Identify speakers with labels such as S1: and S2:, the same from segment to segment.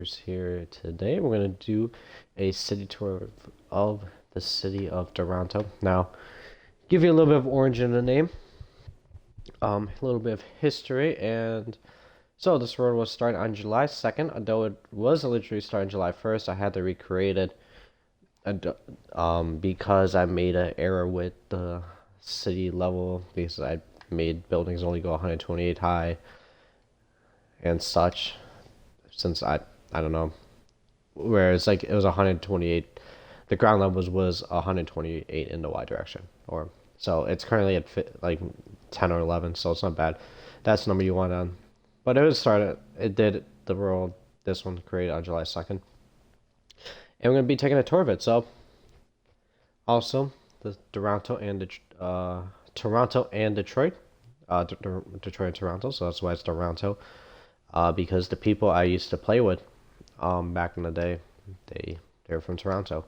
S1: Here today. We're going to do a city tour of the city of Deronto. Now, give you a little bit of orange in the name, a little bit of history, and so this road was started on July 2nd, although it was originally started July 1st. I had to recreate it because I made an error with the city level because I made buildings only go 128 high and such since I don't know. Whereas like it was 128, the ground level was 128 in the y direction, or so it's currently at like 10 or 11, so it's not bad. That's the number you want on. But it was started. It did the world. This one created on July 2nd, and we're gonna be taking a tour of it. So also the Toronto and Detroit, Detroit and Toronto. So that's why it's Toronto, because the people I used to play with back in the day, they're from Toronto,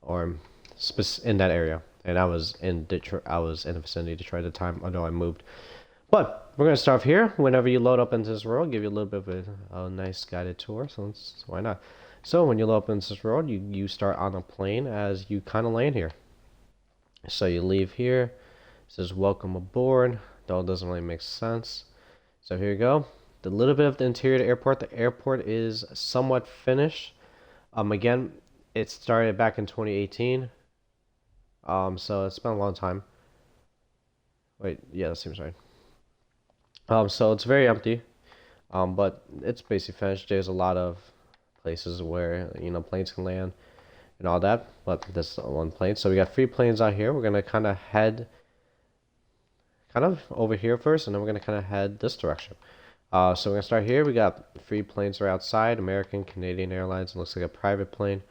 S1: or in that area. And I was in Detroit. I was in the vicinity of Detroit at the time, although I moved. But we're gonna start here. Whenever you load up into this world, give you a little bit of a nice guided tour. So why not? So when you load up into this world, you start on a plane as you kind of land here. So you leave here. It says welcome aboard. Though it doesn't really make sense. So here you go. The little bit of the interior of the airport. The airport is somewhat finished. Again, it started back in 2018. So it's been a long time. Wait, yeah, that seems right. So it's very empty. But it's basically finished. There's a lot of places where planes can land and all that. But this is one plane. So we got 3 planes out here. We're gonna kind of head over here first, and then we're gonna kind of head this direction. So we're gonna start here. We got 3 planes right outside. American, Canadian Airlines. It looks like a private plane.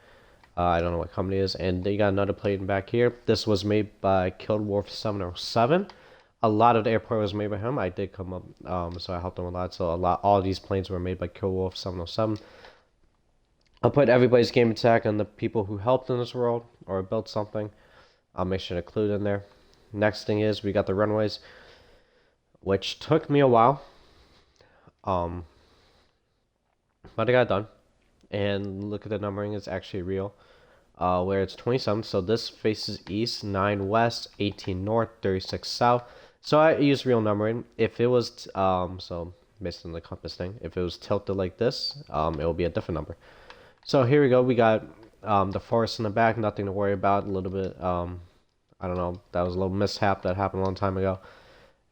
S1: I don't know what company it is. And they got another plane back here. This was made by Killed Wolf 707. A lot of the airport was made by him. I did come up, so I helped him a lot. So all these planes were made by Killed Wolf 707. I'll put everybody's game attack on the people who helped in this world or built something. I'll make sure to include in there. Next thing is we got the runways, which took me a while. But I got it done. And look at the numbering, it's actually real. Where it's 27, so this faces east, 9 west, 18 north, 36 south. So I use real numbering. If it was, so based on the compass thing, if it was tilted like this, it will be a different number. So here we go, we got the forest in the back, nothing to worry about, a little bit, I don't know, that was a little mishap that happened a long time ago.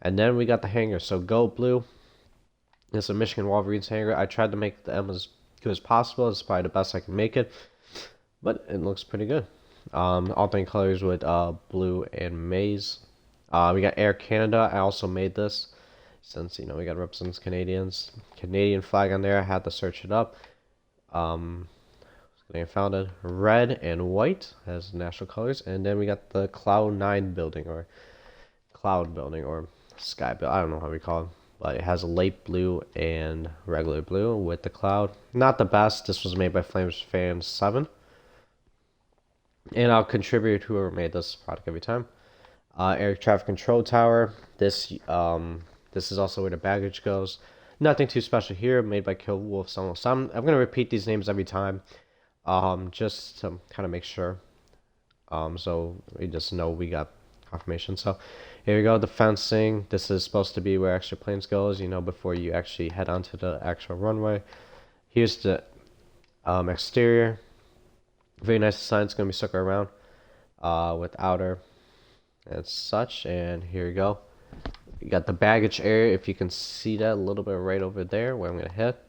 S1: And then we got the hangar, so go blue. It's a Michigan Wolverines hangar. I tried to make the M as good as possible. It's probably the best I can make it, but it looks pretty good. Alternate colors with blue and maize. We got Air Canada. I also made this since we got represents Canadian flag on there. I had to search it up. I found it red and white as national colors, and then we got the Cloud building or Sky building. I don't know how we call it. But it has a light blue and regular blue with the cloud. Not the best. This was made by Flames Fan 7. And I'll contribute to whoever made this product every time. Air traffic control tower. This is also where the baggage goes. Nothing too special here. Made by Kill Wolf 707. I'm gonna repeat these names every time, just to kind of make sure. So we just know we got confirmation. So here we go, the fencing. This is supposed to be where extra planes goes, before you actually head onto the actual runway. Here's the exterior. Very nice design. It's going to be stuck around with outer and such. And here we go. You got the baggage area, if you can see that a little bit right over there where I'm going to hit.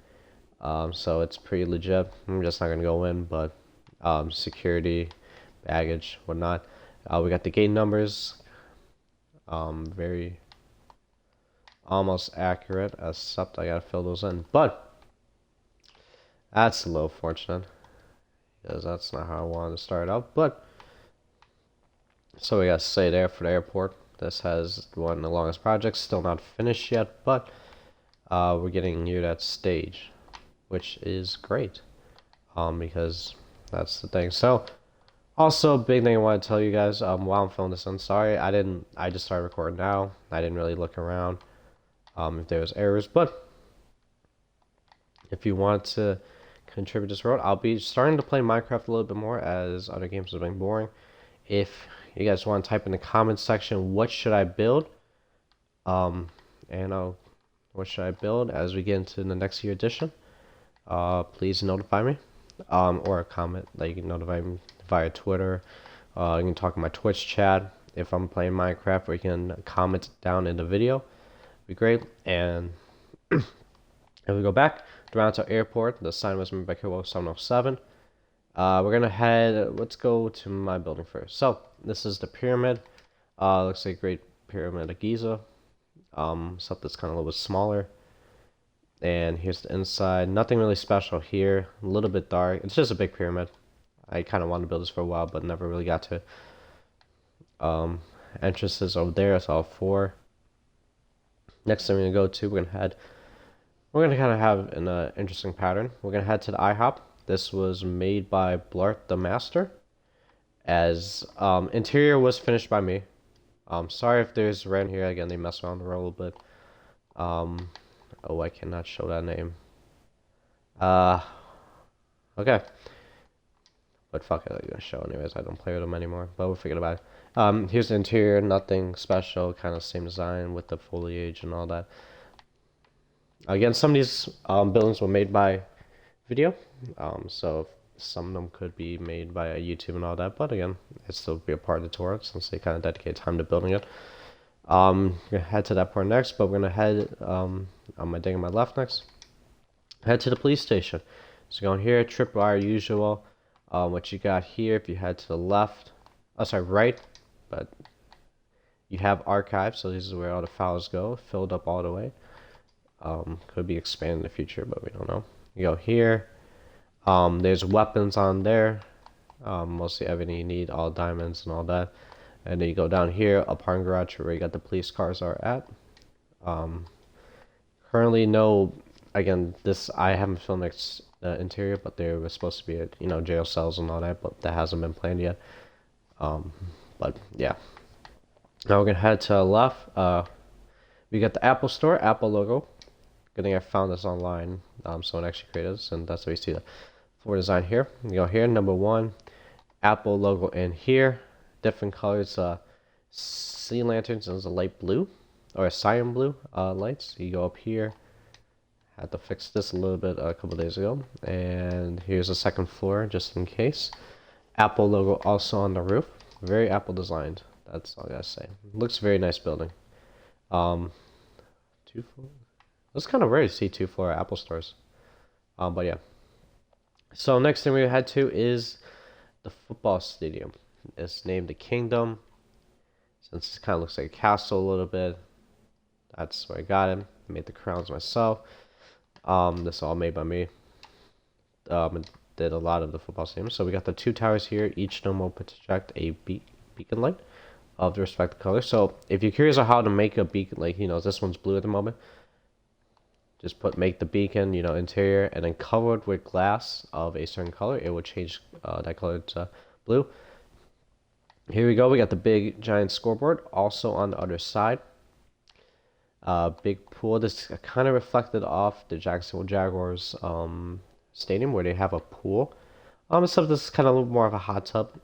S1: So it's pretty legit. I'm just not going to go in, but security, baggage, whatnot. We got the gate numbers. Very almost accurate, except I gotta fill those in. But that's a little fortunate, because that's not how I wanted to start out. But so we got to say there for the airport. This has one of the longest projects, still not finished yet, but we're getting near that stage, which is great, because that's the thing. So also, big thing I want to tell you guys, while I'm filming this, I'm sorry, I just started recording now. I didn't really look around, if there was errors, but if you want to contribute this road. I'll be starting to play Minecraft a little bit more as other games have been boring. If you guys want to type in the comments section, what should I build? And what should I build as we get into the next year edition? Please notify me. Or a comment, like you can notify me via Twitter. You can talk in my Twitch chat if I'm playing Minecraft, or you can comment down in the video. Be great. And if we go back, Deronto Airport, the sign was made by Kilo 707. We're gonna head. Let's go to my building first. So this is the pyramid. Looks like a Great Pyramid of Giza. Stuff that's kind of a little bit smaller. And here's the inside. Nothing really special here. A little bit dark. It's just a big pyramid. I kind of wanted to build this for a while, but never really got to. Entrances over there. It's all four. Next thing we're gonna go to, we're gonna kind of have an interesting pattern. We're gonna head to the IHOP. This was made by Blart the Master. As interior was finished by me. Sorry if there's red here again. They mess around the roll a little bit. Oh, I cannot show that name. Okay. But fuck it, I'm gonna show anyways. I don't play with them anymore. But we'll forget about it. Here's the interior. Nothing special. Kind of same design with the foliage and all that. Again, some of these buildings were made by video. So some of them could be made by YouTube and all that. But again, it still be a part of the tour since they kind of dedicate time to building it. We're gonna head to that part next, but we're gonna head on my day on my left next. Head to the police station. So going here, tripwire usual. What you got here, if you head to the left, right, but you have archives, so this is where all the files go, filled up all the way. Could be expanded in the future, but we don't know. You go here. There's weapons on there. Mostly everything you need, all diamonds and all that. And then you go down here, a parking garage where you got the police cars are at. Currently, no. Again, this I haven't filmed the interior, but there was supposed to be jail cells and all that, but that hasn't been planned yet. But yeah. Now we're gonna head to the left. We got the Apple Store, Apple logo. Good thing I found this online. Someone actually created this, and that's how you see the floor design here. You go here, number one, Apple logo in here. Different colors, sea lanterns, and there's a light blue or a cyan blue lights. You go up here. Had to fix this a little bit a couple days ago, and here's the second floor just in case. Apple logo also on the roof. Very Apple designed. That's all I gotta say. Looks very nice building. 2-floor. It's kind of rare to see 2-floor Apple stores. But yeah. So next thing we head to is the football stadium. It's named the Kingdom. Since it kind of looks like a castle a little bit. That's where I got it. Made the crowns myself. This all made by me. Did a lot of the football stadium. So we got the 2 towers here. Each of them will project a beacon light of the respective color. So if you're curious on how to make a beacon, like this one's blue at the moment. Just make the beacon, interior, and then covered with glass of a certain color. It will change that color to blue. Here we go. We got the big giant scoreboard also on the other side. Big pool. This kind of reflected off the Jacksonville Jaguars stadium where they have a pool. So this is kind of a little more of a hot tub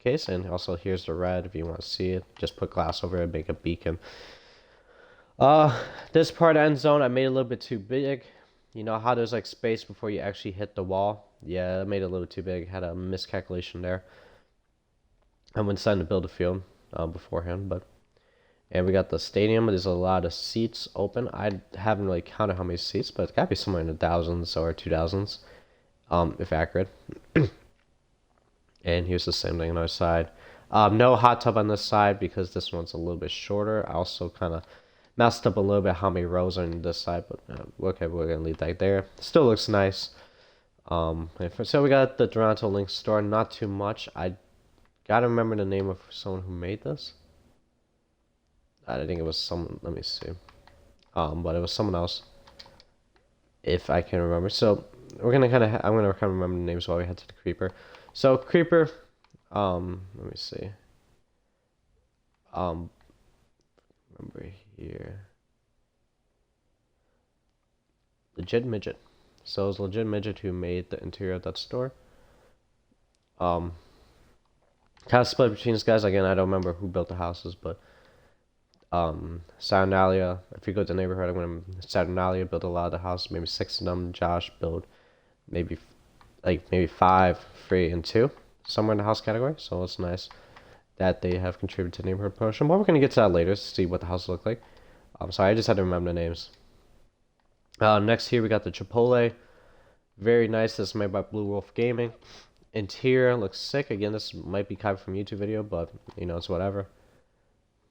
S1: case. And also here's the red if you want to see it. Just put glass over it, make a beacon. This part end zone I made a little bit too big. You know how there's like space before you actually hit the wall? Yeah, I made it a little too big. Had a miscalculation there. I went deciding to build a field beforehand, and we got the stadium. There's a lot of seats open. I haven't really counted how many seats, but it's gotta be somewhere in the thousands or 2000s, if accurate. And here's the same thing on the other side. No hot tub on this side because this one's a little bit shorter. I also kind of messed up a little bit how many rows are on this side, but okay, we're gonna leave that there. Still looks nice. So we got the Deronto Link store. Not too much. I gotta remember the name of someone who made this. I think it was someone. Let me see. But it was someone else, if I can remember. So we're gonna I'm gonna kind of remember the names while we head to the Creeper. So Creeper. Let me see. Remember here. Legit Midget. So it was a legit midget who made the interior of that store. Um, Kind of split between these guys. Again, I don't remember who built the houses, but Saturnalia. If you go to the neighborhood, I'm gonna Saturnalia built a lot of the houses. Maybe 6 of them. Josh built maybe maybe 5, 3, and 2 somewhere in the house category. So it's nice that they have contributed to the neighborhood promotion. But we're gonna get to that later to see what the houses look like. Sorry, I just had to remember the names. Next here we got the Chipotle. Very nice. This is made by Blue Wolf Gaming. Interior looks sick. Again, this might be copied from a YouTube video, but you know, it's whatever.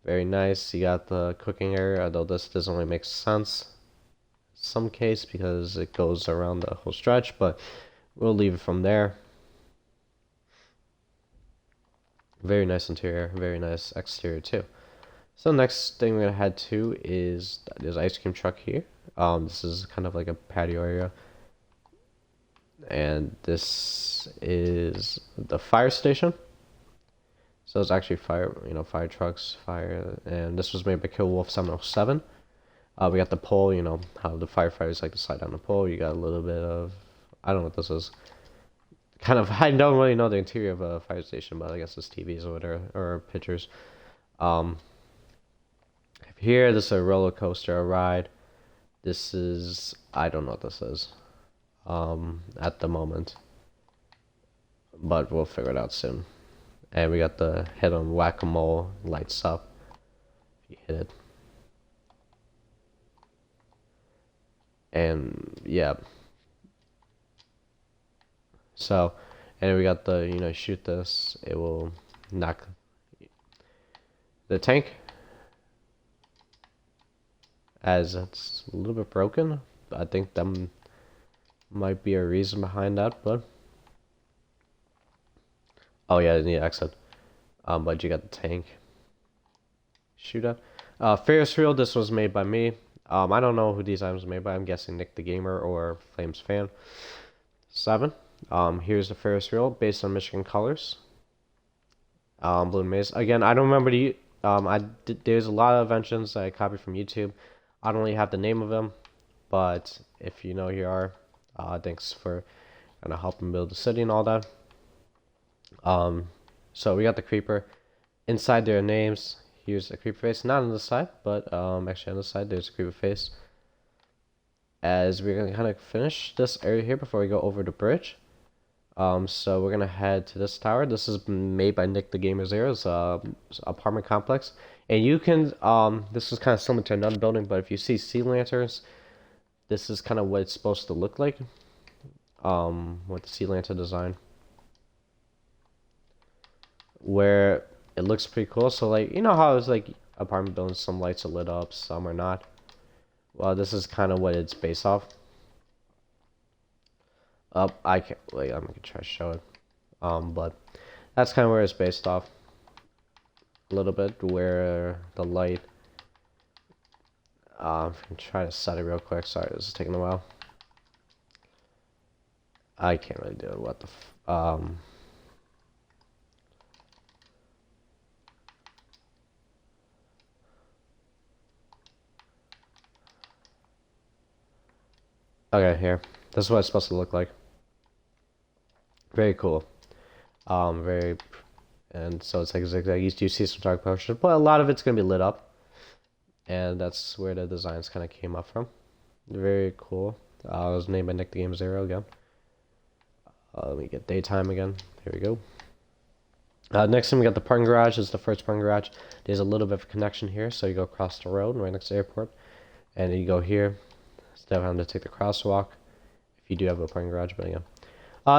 S1: Very nice. You got the cooking area, although this doesn't really make sense in some case because it goes around the whole stretch, but we'll leave it from there. Very nice interior, very nice exterior too. So next thing we're gonna head to is there's ice cream truck here. This is kind of like a patio area. And this is the fire station. So it's actually fire, fire trucks, and this was made by Kill Wolf 707. We got the pole, how the firefighters like to slide down the pole. You got a little bit of, I don't know what this is. Kind of, I don't really know the interior of a fire station, but I guess it's TVs or whatever, or pictures. Here, this is a roller coaster, a ride. This is, I don't know what this is. At the moment, but we'll figure it out soon. And we got the hit on whack-a-mole, lights up if you hit it, and yeah. So, and we got the shoot this, it will knock the tank, as it's a little bit broken. I think them might be a reason behind that, but oh yeah, I need to exit. But you got the tank shootout. Ferris wheel. This was made by me. I don't know who these items were made by. I'm guessing Nick the Gamer or Flames Fan 7. Here's the Ferris wheel based on Michigan colors. Blue Maze. Again, I don't remember the. There's a lot of inventions that I copied from YouTube. I don't really have the name of them, but if you know who you are. Thanks for helping build the city and all that. So we got the creeper. Inside their names, here's a creeper face. Not on the side, but actually on the side there's a creeper face. As we're gonna kind of finish this area here before we go over the bridge. So we're gonna head to this tower. This is made by Nick the Gamer Zero's apartment complex, and you can this is kind of similar to another building, but if you see sea lanterns. This is kind of what it's supposed to look like, with the sea lantern design, where it looks pretty cool. So like, how it's like apartment buildings, some lights are lit up, some are not. Well, this is kind of what it's based off. I can't, wait, I'm gonna try to show it. But that's kind of where it's based off. A little bit, where the light. I'm gonna try to set it real quick. Sorry, this is taking a while. I can't really do it. What the Okay, here. This is what it's supposed to look like. Very cool. Very, and so it's like zigzag. You do see some dark portions, but a lot of it's gonna be lit up. And that's where the designs kind of came up from. Very cool. It was named by Nick the Game Zero again. Let me get daytime again. Here we go. Next thing we got the parking garage. This is the first parking garage. There's a little bit of a connection here, so you go across the road right next to the airport, and then you go here. Instead of having to take the crosswalk, if you do have a parking garage, but yeah.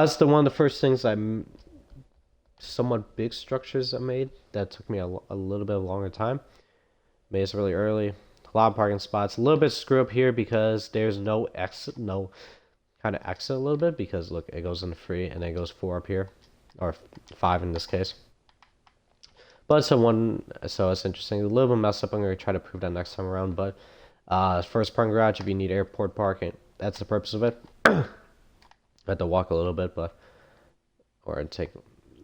S1: It's one of the first things somewhat big structures I made that took me a little bit of a longer time. Made this really early. A lot of parking spots. A little bit screw up here because there's no exit, no kind of exit a little bit because look, it goes into 3 and then it goes 4 up here, or 5 in this case. But so it's interesting. A little bit messed up. I'm gonna try to prove that next time around. But first parking garage, if you need airport parking, that's the purpose of it. I have to walk a little bit, but we're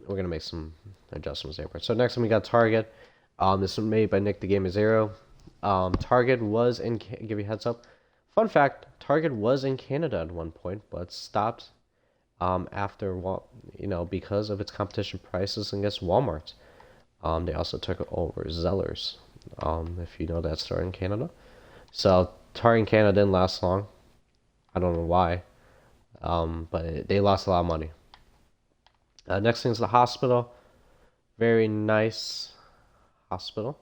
S1: gonna make some adjustments to airport. So next one we got Target. This was made by Nick the Gamer Zero. Target was give you a heads up, Fun fact: Target was in Canada at one point, but stopped after because of its competition prices against Walmart. They also took over Zellers, if you know that store in Canada. So Target in Canada didn't last long. I don't know why, but they lost a lot of money. Next thing is the hospital. Very nice hospital.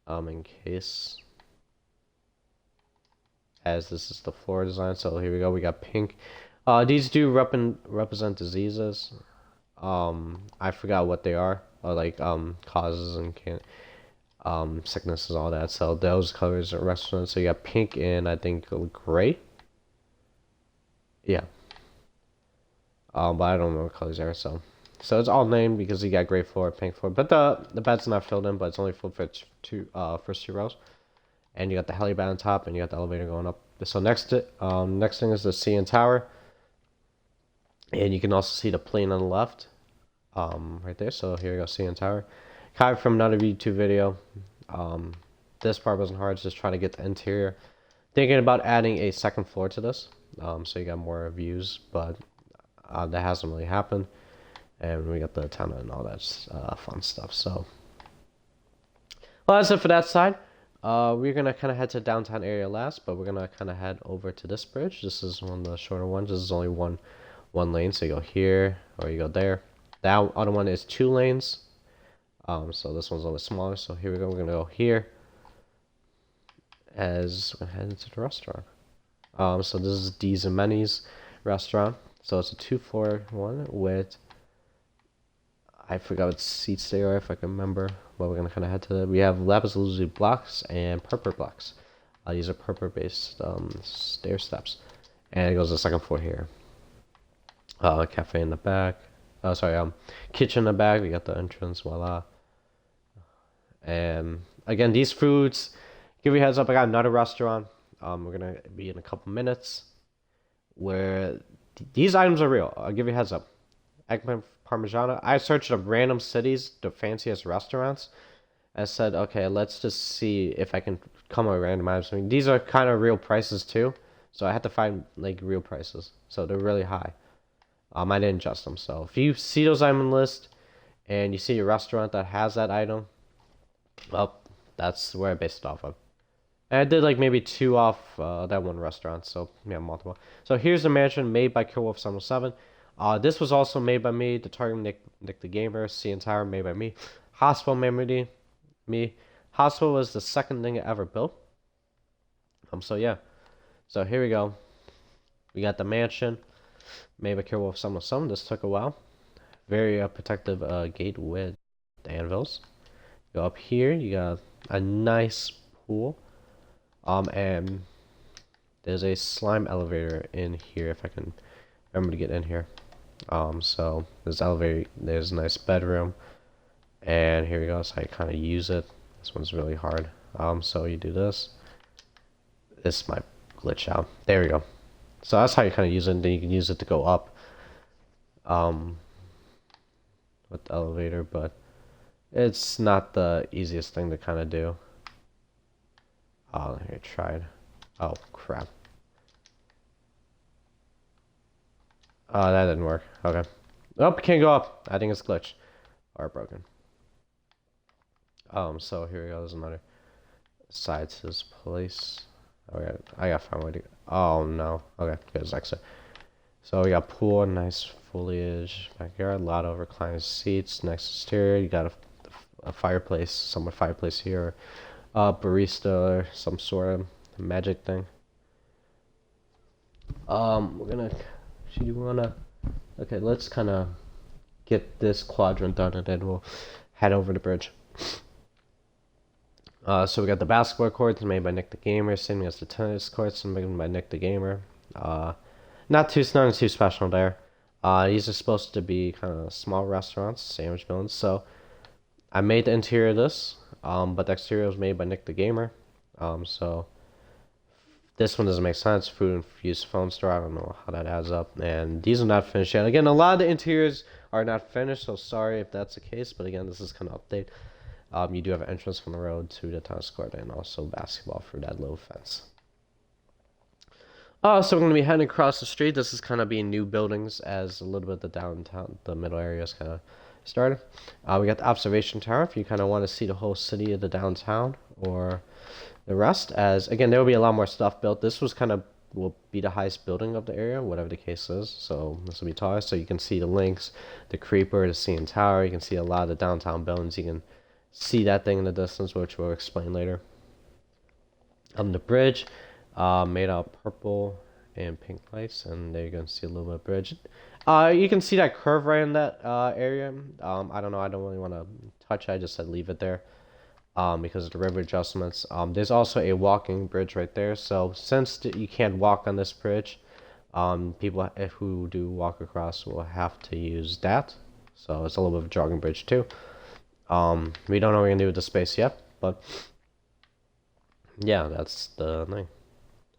S1: In case, as this is the floor design. So here we go. We got pink. These do represent diseases. I forgot what they are. Or like causes and sicknesses, all that. So those colors are restaurants. So you got pink and I think gray. Yeah. But I don't know what colors are. So it's all named because you got gray floor, pink floor. But the bed's not filled in, but it's only filled for first two rows. And you got the helipad on top, and you got the elevator going up. So next thing is the CN Tower, and you can also see the plane on the left, right there. So here we go, CN Tower. Copied from another YouTube video. This part wasn't hard, just trying to get the interior. Thinking about adding a second floor to this, so you got more views, but that hasn't really happened. And we got the antenna and all that fun stuff. So, well, that's it for that side. We're gonna kind of head to downtown area last, but we're gonna kind of head over to this bridge. This is one of the shorter ones. This is only one lane, so you go here or you go there. That other one is 2 lanes. So this one's a little bit smaller. So here we go. We're gonna go here as we're heading to the restaurant. So this is D's and Many's restaurant. So it's a 2-floor one with, I forgot what seats they are, if I can remember. But we're gonna kind of head to that. We have lapis lazuli blocks and purple blocks. These are purple based stair steps, and it goes to the second floor here. Cafe in the back. Kitchen in the back. We got the entrance. Voila. And again, these foods. Give you a heads up. I got another restaurant. We're gonna be in a couple minutes, where these items are real. I'll give you a heads up. Eggplant Parmigiana. I searched up random cities, the fanciest restaurants. I said, okay, let's just see if I can come up with random items. I mean, these are kind of real prices too, so I had to find like real prices. So they're really high. I didn't adjust them. So if you see those item list and you see a restaurant that has that item, well, that's where I based it off of. And I did like maybe 2 off that one restaurant, so yeah, multiple. So here's the mansion made by Killwolf 707. This was also made by me. The Target Nick the Gamer. CN Tower made by me. Hospital made by me. Hospital was the second thing I ever built. So yeah. So here we go. We got the mansion made by Killwolf 707. This took a while. Very protective gate with the anvils. Go up here. You got a nice pool. And there's a slime elevator in here if I can remember to get in here. So this elevator, there's a nice bedroom, and here we go. So I kind of use it. This one's really hard. So you do this. This might glitch out. There we go. So that's how you kind of use it. And then you can use it to go up, with the elevator, but it's not the easiest thing to kind of do. Oh, I tried. Oh crap. Oh, that didn't work. Okay. Nope, can't go up. I think it's glitched. Or broken. So here we go. There's another side to this place. Okay, I gotta find a way to go. Oh no. Okay, there's exit. So we got pool, nice foliage, backyard, a lot of recliner seats, nice exterior. You got a fireplace, somewhat fireplace here. Barista or some sort of magic thing. Okay, let's kind of get this quadrant done and then we'll head over the bridge. So we got the basketball courts made by Nick the Gamer, same as the tennis courts made by Nick the Gamer. Not too special there. These are supposed to be kind of small restaurants, sandwich buildings. So I made the interior of this. But the exterior was made by Nick the Gamer. So this one doesn't make sense. Food infused phone store. I don't know how that adds up. And these are not finished yet. Again, a lot of the interiors are not finished, so sorry if that's the case. But again, this is kind of update. You do have an entrance from the road to the tennis court and also basketball through that little fence. So we're gonna be heading across the street. This is kind of being new buildings as a little bit of the downtown, the middle area is kind of started. We got the observation tower if you kind of want to see the whole city of the downtown or the rest. As again, there will be a lot more stuff built. This was kind of will be the highest building of the area, whatever the case is. So this will be taller. So you can see the links, the creeper, the CN Tower. You can see a lot of the downtown buildings. You can see that thing in the distance, which we'll explain later. The bridge, made out of purple and pink lights, and there you can see a little bit of bridge. You can see that curve right in that area. I don't know. I don't really want to touch it. I just said leave it there. Because of the river adjustments. There's also a walking bridge right there. So since you can't walk on this bridge, people who do walk across will have to use that. So it's a little bit of a jogging bridge too. We don't know what we're gonna do with the space yet, but yeah, that's the thing.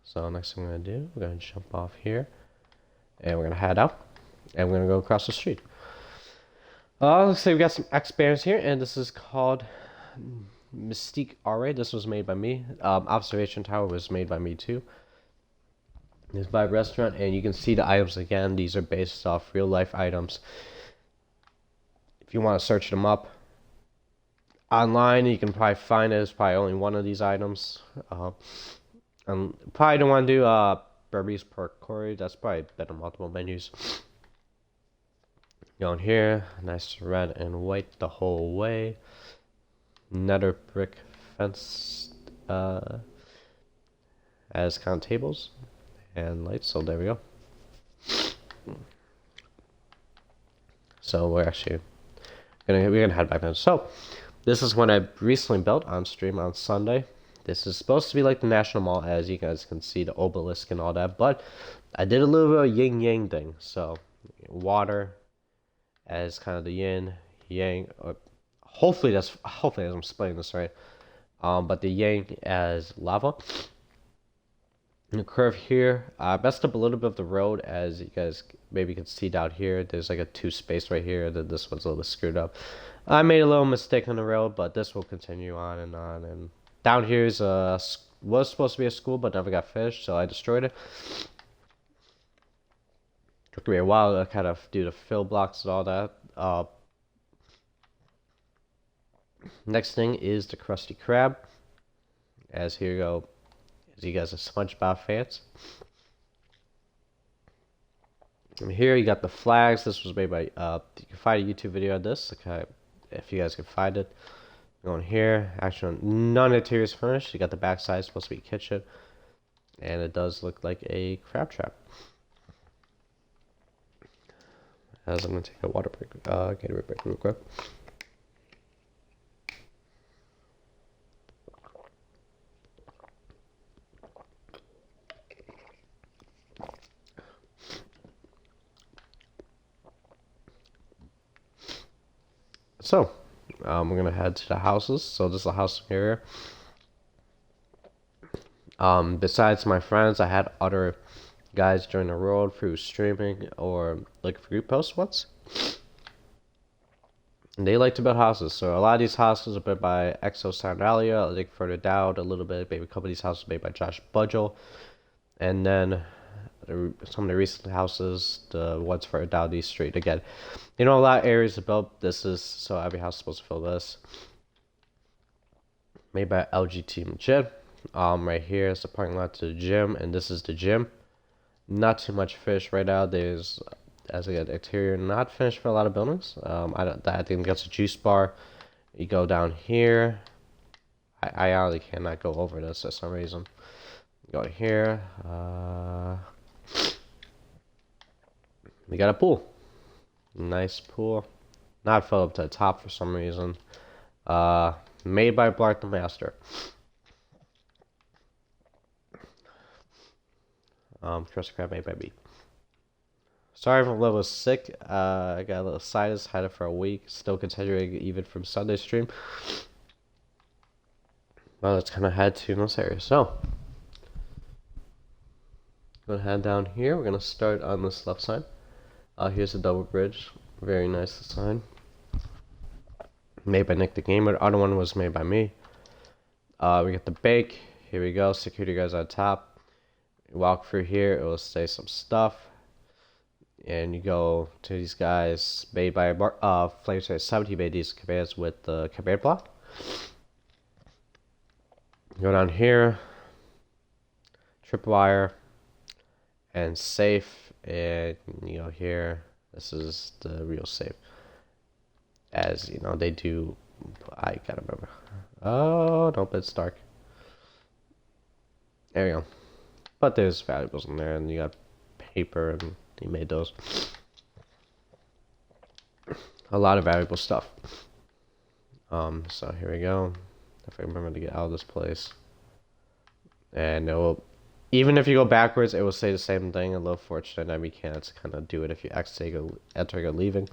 S1: So next thing we're gonna do, we're gonna jump off here, and we're gonna head out, and we're gonna go across the street. Let's say we got some X banners here, and this is called Mystique Array. This was made by me. Observation Tower was made by me too. It's by a restaurant, and you can see the items again. These are based off real life items. If you want to search them up online, you can probably find it. It's probably only one of these items. And probably don't want to do Burmese pork curry. That's probably better multiple menus. Going here, nice red and white the whole way. Nether brick fence as kind of tables and lights. So there we go. So we're gonna head back then. So this is one I recently built on stream on Sunday. This is supposed to be like the National Mall, as you guys can see the obelisk and all that, but I did a little bit of yin yang thing. So water as kind of the yin yang. Hopefully I'm explaining this right. But the yang as lava. And the curve here, messed up a little bit of the road, as you guys maybe can see down here. There's like a 2 space right here. That this one's a little bit screwed up. I made a little mistake on the road, but this will continue on. And down here is was supposed to be a school, but never got finished, so I destroyed it. Took me a while to kind of do the fill blocks and all that. Next thing is the Krusty Krab. As here you go, as you guys are SpongeBob fans. And here you got the flags. This was made by, you can find a YouTube video of this, okay, if you guys can find it. Going here, actually none interior is furnished. You got the back side, supposed to be a kitchen. And it does look like a crab trap. As I'm going to take a water break, Gatorade break real quick. So, we're gonna head to the houses. So this is a house area. Besides my friends, I had other guys join the road through streaming or like for group posts once. And they like to build houses. So a lot of these houses are built by Exo Sandalia. I think further down a little bit, maybe a couple of these houses made by Josh Budgel. And then some of the recent houses, the ones further down the street. Again, you know, a lot of areas are built. This is, so every house is supposed to fill this. Made by LG Team Gym. Right here is the parking lot to the gym, and this is the gym. Not too much fish right now. There's, as I get exterior, not finished for a lot of buildings. I think that's a juice bar. You go down here. I honestly cannot go over this for some reason. Go to here. We got a pool. Nice pool. Not filled up to the top for some reason. Made by Blark the Master. Krusty Krab made by me. Sorry if I'm a little sick. I got a little sinus. Had it for a week. Still continuing even from Sunday stream. Well, it's kind of had to in this area. So, gonna head down here. We're gonna start on this left side. Here's a double bridge. Very nice design. Made by Nick the Gamer. The other one was made by me. We got the bake. Here we go. Security guys on top. You walk through here, it will say some stuff. And you go to these guys made by Flames 70 made these commands with the command block. Go down here, tripwire, and safe, and you know here, this is the real safe. As you know, they do. I gotta remember. Oh nope, it's dark. There we go. But there's valuables in there, and you got paper, and he made those. A lot of valuable stuff. So here we go. If I remember to get out of this place. And it will, even if you go backwards, it will say the same thing. A little fortunate that we can't kind of do it if you entering or leaving.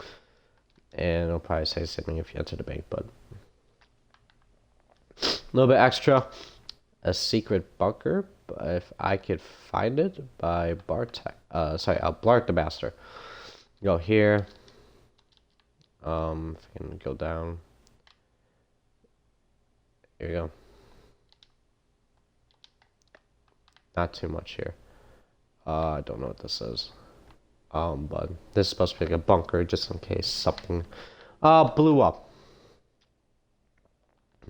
S1: And it'll probably say the same thing if you enter the bank, but a little bit extra. A secret bunker, but if I could find it by Bartek. Sorry, Blark the Master. Go here. If I can go down. Here we go. Not too much here. I don't know what this is. But this is supposed to be like a bunker just in case something blew up.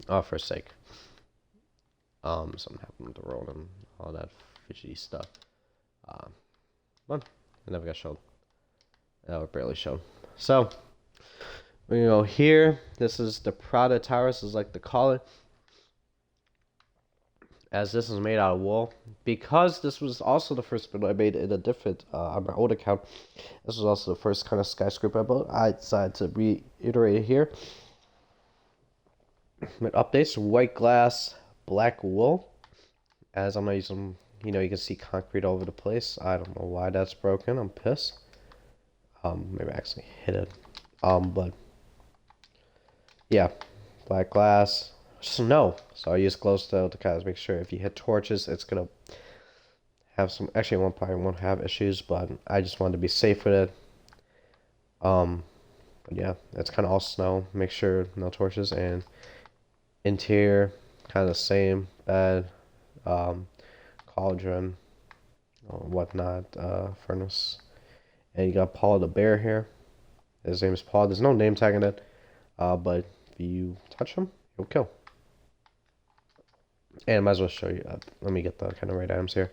S1: Oh, for sake. Something happened with the road and all that fidgety stuff. But it never got shown. It barely showed. So we go here. This is the Prada Tower. This is like the call it. As this is made out of wool, because this was also the first build I made in a different on my old account. This was also the first kind of skyscraper I built. I decided to reiterate it here. With updates: white glass, black wool. As I'm not using, you know, you can see concrete all over the place. I don't know why that's broken. I'm pissed. Maybe I actually hit it. But yeah, black glass. Snow, so I use glow still to kind of make sure if you hit torches, it's gonna have some. Actually, one probably won't have issues, but I just wanted to be safe with it. But yeah, it's kind of all snow. Make sure no torches, and interior kind of the same bed, cauldron, or whatnot, furnace, and you got Paul the bear here. His name is Paul. There's no name tag in it, but if you touch him, he'll kill. And I might as well show you. Let me get the kind of right items here.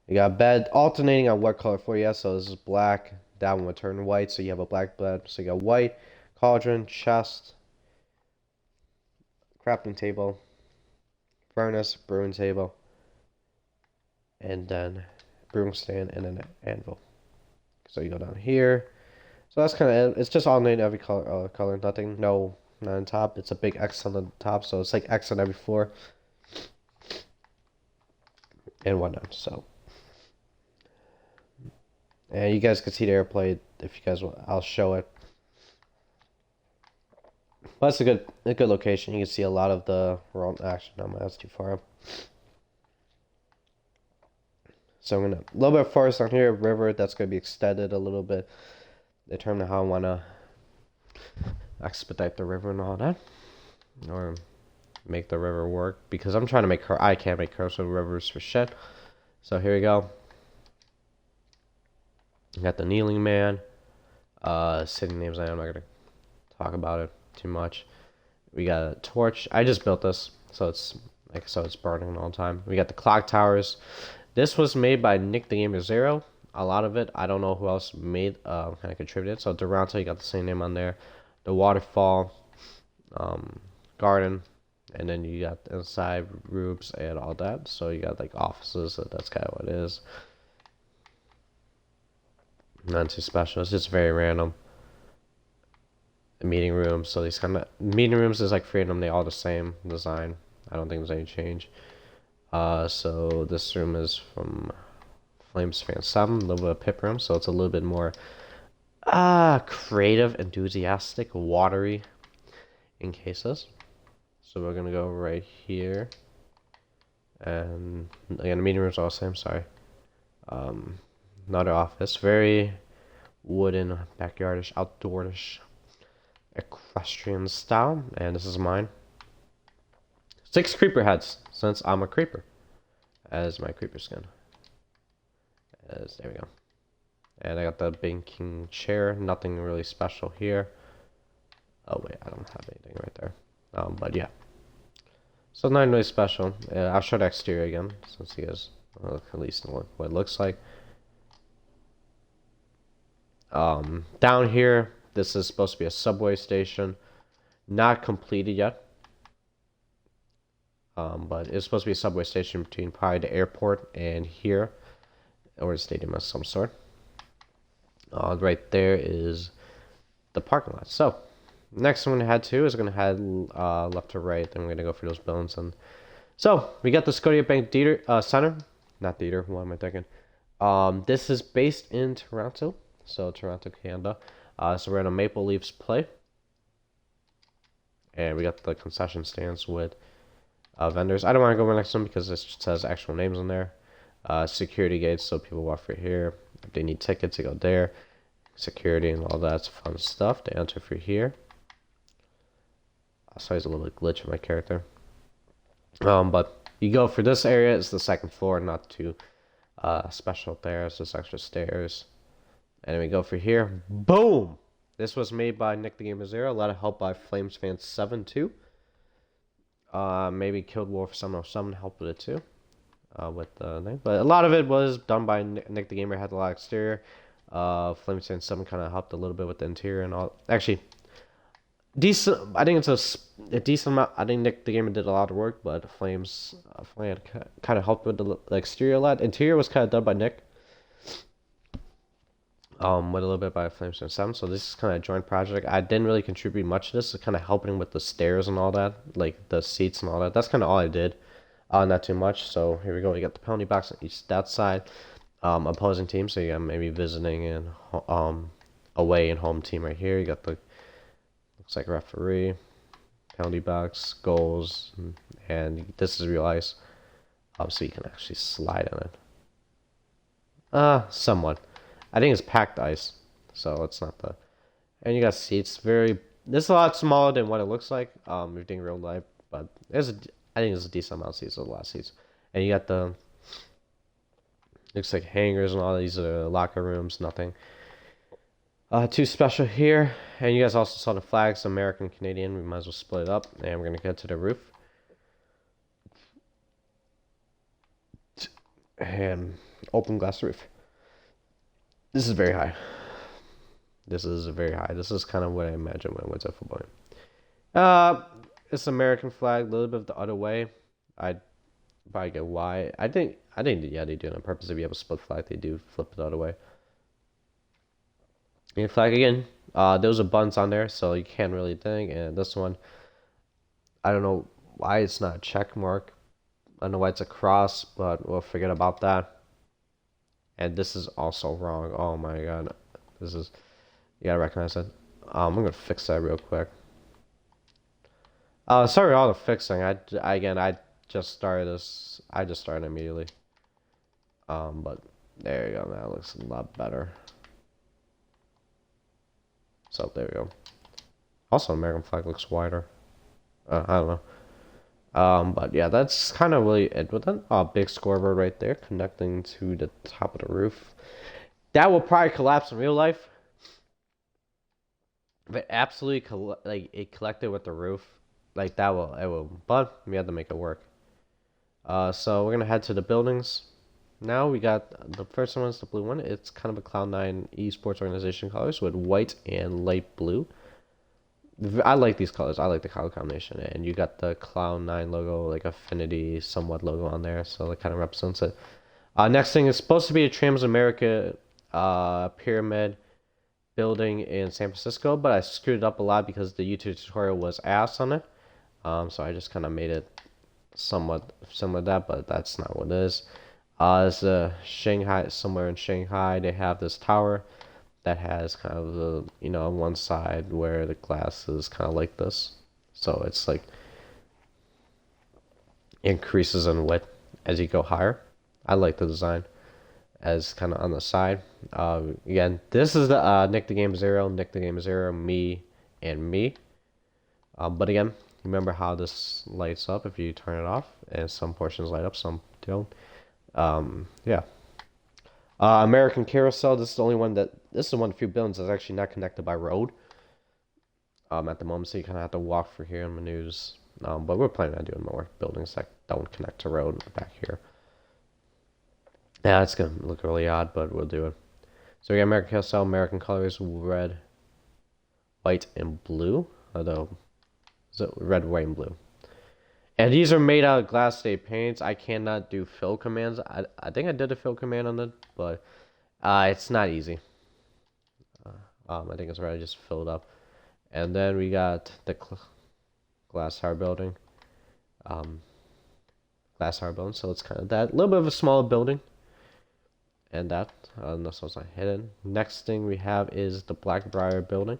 S1: You got bed alternating on what color for you. So this is black. That one would turn white. So you have a black bed. So you got white, cauldron, chest, crafting table, furnace, brewing table, and then brewing stand and an anvil. So you go down here. So that's kind of it. It's just alternating every color. Nothing. No, not on top. It's a big X on the top. So it's like X on every floor. And whatnot. So, and you guys can see the airplane if you guys want. I'll show it. But it's a good location. You can see a lot of the world. Actually, no, that's too far up. So I'm gonna a little bit forest on here, river that's gonna be extended a little bit. Determine how I wanna expedite the river and all that, or make the river work, because I'm trying to make her. I can't make cursive rivers for shit. So here we go. You got the kneeling man. City names. I'm not gonna talk about it too much. We got a torch. I just built this, so it's burning all the time. We got the clock towers. This was made by Nick the Gamer Zero. A lot of it, I don't know who else made, kind of contributed. So Deronto, you got the same name on there. The waterfall, garden. And then you got inside rooms and all that. So you got like offices. So that's kind of what it is. Nothing too special. It's just very random. The meeting rooms. So these kind of meeting rooms is like freedom. They all the same design. I don't think there's any change. So this room is from Flames Fan 7. A little bit of pip room. So it's a little bit more creative, enthusiastic, watery in cases. So we're gonna go right here, and again, the meeting room's all the same. Sorry, another office, very wooden, backyardish, outdoorish, equestrian style, and this is mine. 6 creeper heads, since I'm a creeper, as my creeper skin. There we go. And I got the banking chair. Nothing really special here. Oh wait, I don't have anything right there. But yeah. So nothing really special. I'll show the exterior again, since you guys at least know what it looks like. Down here, this is supposed to be a subway station. Not completed yet. But it's supposed to be a subway station between probably the airport and here, or a stadium of some sort. Right there is the parking lot. So, next I'm going to head to is going to head left to right. Then we're going to go for those buildings. And so, we got the Scotiabank Theater, Center. Not theater, what am I thinking? This is based in Toronto. So, Toronto, Canada. So, we're at a Maple Leafs play. And we got the concession stands with vendors. I don't want to go next to them because it says actual names on there. Security gates, so people walk through here. If they need tickets, they go there. Security and all that's fun stuff. They enter through here. Sorry, there's a little bit glitch in my character. But you go for this area. It's the second floor, not too special there. It's just extra stairs. And then we go for here. Boom! This was made by Nick the Gamer Zero. A lot of help by Flames Fan 7 too. Maybe Killed Wolf 707 helped with it too. With the name. But a lot of it was done by Nick the Gamer. Had a lot of exterior. Flames Fan 7 kind of helped a little bit with the interior and all. Actually, decent. I think it's a decent amount. I think Nick the Gamer did a lot of work, but Flames Fan kind of helped with the exterior a lot. Interior was kind of done by Nick. With a little bit by Flames Fan 7. So this is kind of a joint project. I didn't really contribute much to this. It's kind of helping with the stairs and all that, like the seats and all that. That's kind of all I did. Not too much. So here we go. We got the penalty box on each that side. Opposing team. So you got maybe visiting and away and home team right here. You got the looks like referee, penalty box, goals, and this is real ice. So you can actually slide on it. Somewhat. I think it's packed ice, so it's not the. And you got seats. This is a lot smaller than what it looks like. If you're doing real life, but I think there's a decent amount of seats. There's a lot of seats, and you got the. Looks like hangers and all these are locker rooms. Nothing. Too special here, and you guys also saw the flags, American, Canadian. We might as well split it up, and we're gonna get to the roof. And open glass roof. This is very high. This is very high. This is kind of what I imagine when I went to football game. It's American flag, a little bit the other way. I'd probably get why. I think yeah, they do it on purpose to be able to split flag. They do flip it the other way. And flag again. Those are buttons on there, so you can't really think. And this one, I don't know why it's not a check mark. I don't know why it's a cross, but we'll forget about that. And this is also wrong. Oh my god. This is... You gotta recognize it. I'm gonna fix that real quick. Sorry all the fixing. I just started this. I just started immediately. But there you go. That looks a lot better. So there we go. Also, American flag looks wider. I don't know. But yeah, that's kind of really it with it. Big scoreboard right there connecting to the top of the roof. That will probably collapse in real life. But absolutely, it collected with the roof. Like it will. But we had to make it work. So we're gonna head to the buildings. Now we got the first one is the blue one. It's kind of a Cloud9 esports organization colors with white and light blue. I like these colors. I like the color combination. And you got the Cloud9 logo, like Affinity somewhat logo on there. So it kind of represents it. Next thing is supposed to be a Transamerica pyramid building in San Francisco. But I screwed it up a lot because the YouTube tutorial was ass on it. So I just kind of made it somewhat similar to that. But that's not what it is. It's Shanghai, somewhere in Shanghai. They have this tower that has kind of the, on one side where the glass is kind of like this. So it's like increases in width as you go higher. I like the design as kind of on the side. Again, this is the Nick the Game Zero, me, and me. But again, remember how this lights up if you turn it off, and some portions light up, some don't. Yeah. American Carousel. This is the only one that this is one of the few buildings that's actually not connected by road. At the moment, so you kind of have to walk through here in the news. But we're planning on doing more buildings that don't connect to road back here. Yeah, it's gonna look really odd, but we'll do it. So we got American Carousel, American colors, red, white, and blue. Although, so red, white, and blue. And these are made out of glass state paints. I cannot do fill commands. I think I did a fill command on it, but it's not easy. I think it's already just filled up. And then we got the glass tower building. Glass tower building. So it's kind of that. A little bit of a smaller building. And that. This one's not hidden. Next thing we have is the Blackbriar building.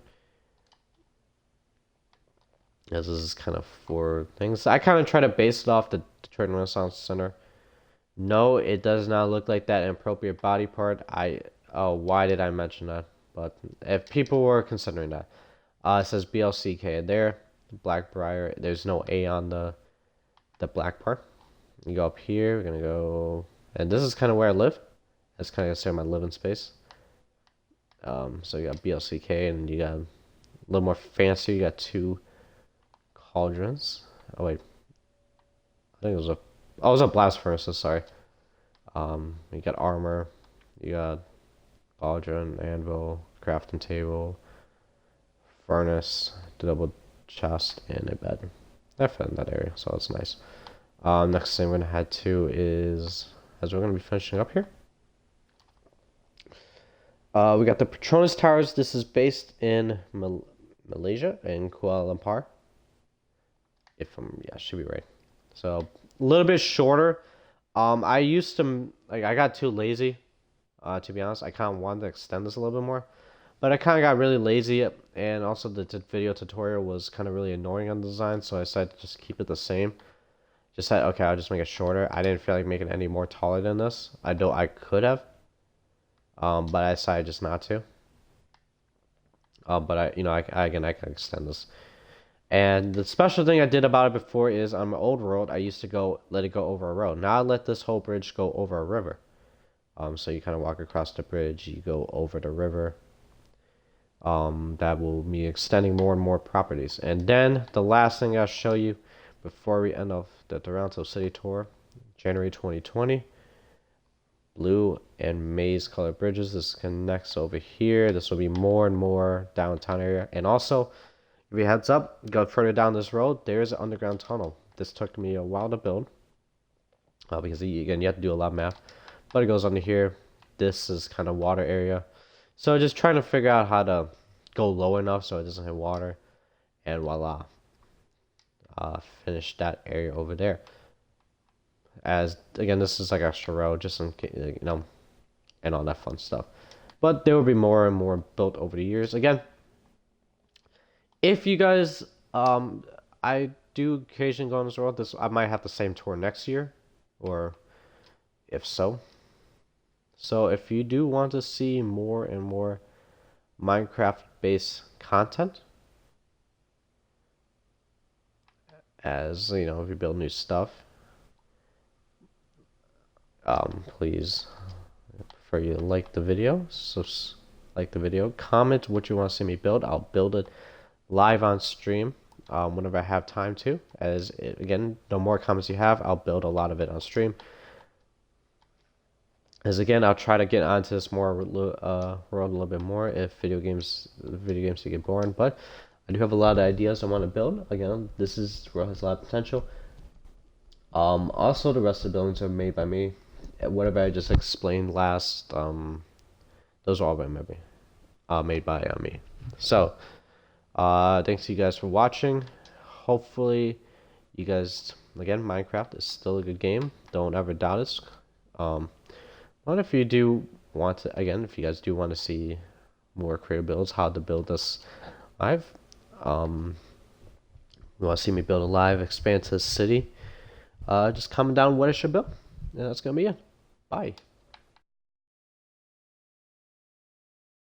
S1: This is kind of four things. I kind of try to base it off the Detroit Renaissance Center. No, it does not look like that inappropriate body part. Why did I mention that? But if people were considering that. It says BLCK there. Blackbriar. There's no A on the black part. You go up here. We're gonna go, and this is kind of where I live. That's kind of considered my living space. So you got BLCK, and you got a little more fancy. You got two cauldrons. Oh wait, I think it was a blast furnace. Sorry. You got armor. You got cauldron, anvil, crafting table, furnace, double chest, and a bed. I fit in that area, so that's nice. Next thing we're gonna head to is, as we're gonna be finishing up here. We got the Petronas Towers. This is based in Malaysia, in Kuala Lumpur. Yeah, should be right. So a little bit shorter. I used to I got too lazy. To be honest, I kind of wanted to extend this a little bit more, but I kind of got really lazy, and also the video tutorial was kind of really annoying on the design, so I decided to just keep it the same. Just said, okay, I'll just make it shorter. I didn't feel like making it any more taller than this. I could have, but I decided just not to. But I can extend this. And the special thing I did about it before is on my old road, I used to let it go over a road. Now I let this whole bridge go over a river. So you kind of walk across the bridge, you go over the river. That will be extending more and more properties. And then the last thing I'll show you before we end off the Deronto City Tour, January 2020. Blue and maize colored bridges. This connects over here. This will be more and more downtown area. And also, if you heads up, go further down this road, there's an underground tunnel. This took me a while to build. Because again, you have to do a lot of math. But it goes under here. This is kind of water area. So just trying to figure out how to go low enough so it doesn't hit water. And voila. Finish that area over there. As again, this is like extra road, just in case, and all that fun stuff. But there will be more and more built over the years. Again, if you guys, I do occasionally go on this road. I might have the same tour next year, or if so. So if you do want to see more and more Minecraft-based content, as if you build new stuff, please, I prefer you to like the video. So like the video, comment what you want to see me build. I'll build it live on stream whenever I have time to. Again, the more comments you have, I'll build a lot of it on stream. As again, I'll try to get onto this world a little bit more if video games get boring. But I do have a lot of ideas I want to build. Again, this world has a lot of potential. Also, the rest of the buildings are made by me. Whatever I just explained last, those are all made by me. So, thanks to you guys for watching. Hopefully, you guys, again, Minecraft is still a good game. Don't ever doubt it. But if you do want to, again, if you guys do want to see more creative builds, how to build this live, you want to see me build a live, expand to the city, just comment down what I should build. And that's going to be it. Bye.